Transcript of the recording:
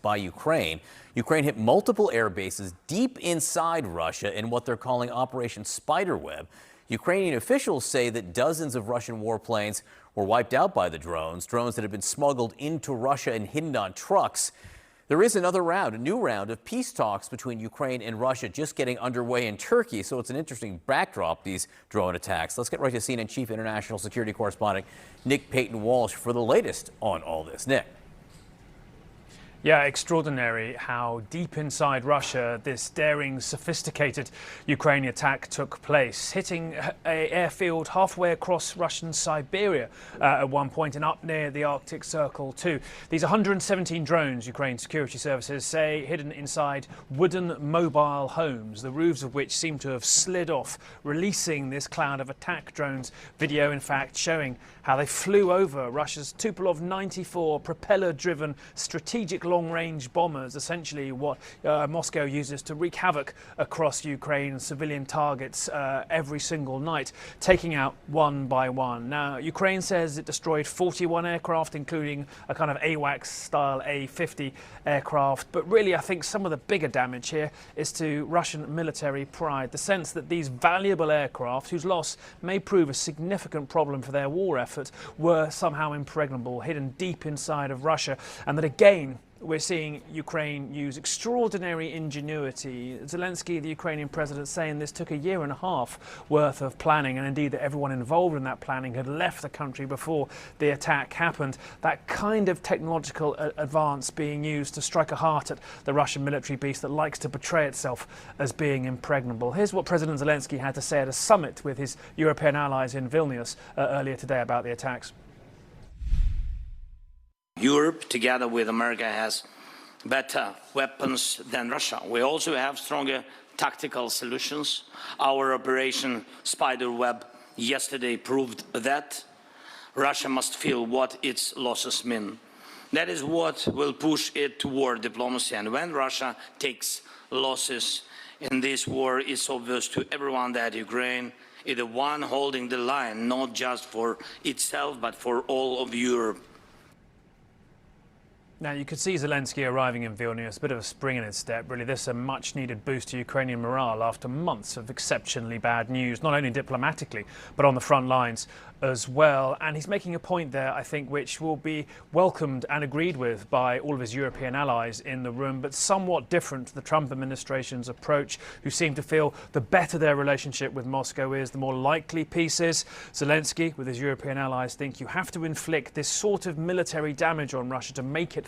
by Ukraine. Ukraine hit multiple air bases deep inside Russia in what they're calling Operation Spiderweb. Ukrainian officials say that dozens of Russian warplanes were wiped out by the drones that had been smuggled into Russia and hidden on trucks. There is another round, a new round of peace talks between Ukraine and Russia just getting underway in Turkey. So it's an interesting backdrop, these drone attacks. Let's get right to CNN Chief International Security Correspondent Nick Paton-Walsh for the latest on all this. Nick. Yeah, extraordinary how deep inside Russia this daring, sophisticated Ukrainian attack took place, hitting an airfield halfway across Russian Siberia at one point and up near the Arctic Circle too. These 117 drones, Ukraine security services say, hidden inside wooden mobile homes, the roofs of which seem to have slid off, releasing this cloud of attack drones. Video, in fact, showing how they flew over Russia's Tupolev 94 propeller-driven strategic long-range bombers, essentially what Moscow uses to wreak havoc across Ukraine civilian targets every single night, taking out one by one. Now, Ukraine says it destroyed 41 aircraft, including a kind of AWACS-style A-50 aircraft. But really, I think some of the bigger damage here is to Russian military pride, the sense that these valuable aircraft, whose loss may prove a significant problem for their war effort, were somehow impregnable, hidden deep inside of Russia, and that again, we're seeing Ukraine use extraordinary ingenuity. Zelensky, the Ukrainian president, saying this took a year and a half worth of planning, and indeed that everyone involved in that planning had left the country before the attack happened. That kind of technological advance being used to strike a heart at the Russian military beast that likes to portray itself as being impregnable. Here's what President Zelensky had to say at a summit with his European allies in Vilnius earlier today about the attacks. Europe, together with America, has better weapons than Russia. We also have stronger tactical solutions. Our Operation Spiderweb yesterday proved that. Russia must feel what its losses mean. That is what will push it toward diplomacy. And when Russia takes losses in this war, it's obvious to everyone that Ukraine is the one holding the line, not just for itself, but for all of Europe. Now, you could see Zelensky arriving in Vilnius, a bit of a spring in his step. Really, this is a much-needed boost to Ukrainian morale after months of exceptionally bad news, not only diplomatically, but on the front lines as well. And he's making a point there, I think, which will be welcomed and agreed with by all of his European allies in the room, but somewhat different to the Trump administration's approach, who seem to feel the better their relationship with Moscow is, the more likely peace is. Zelensky, with his European allies, think you have to inflict this sort of military damage on Russia to make it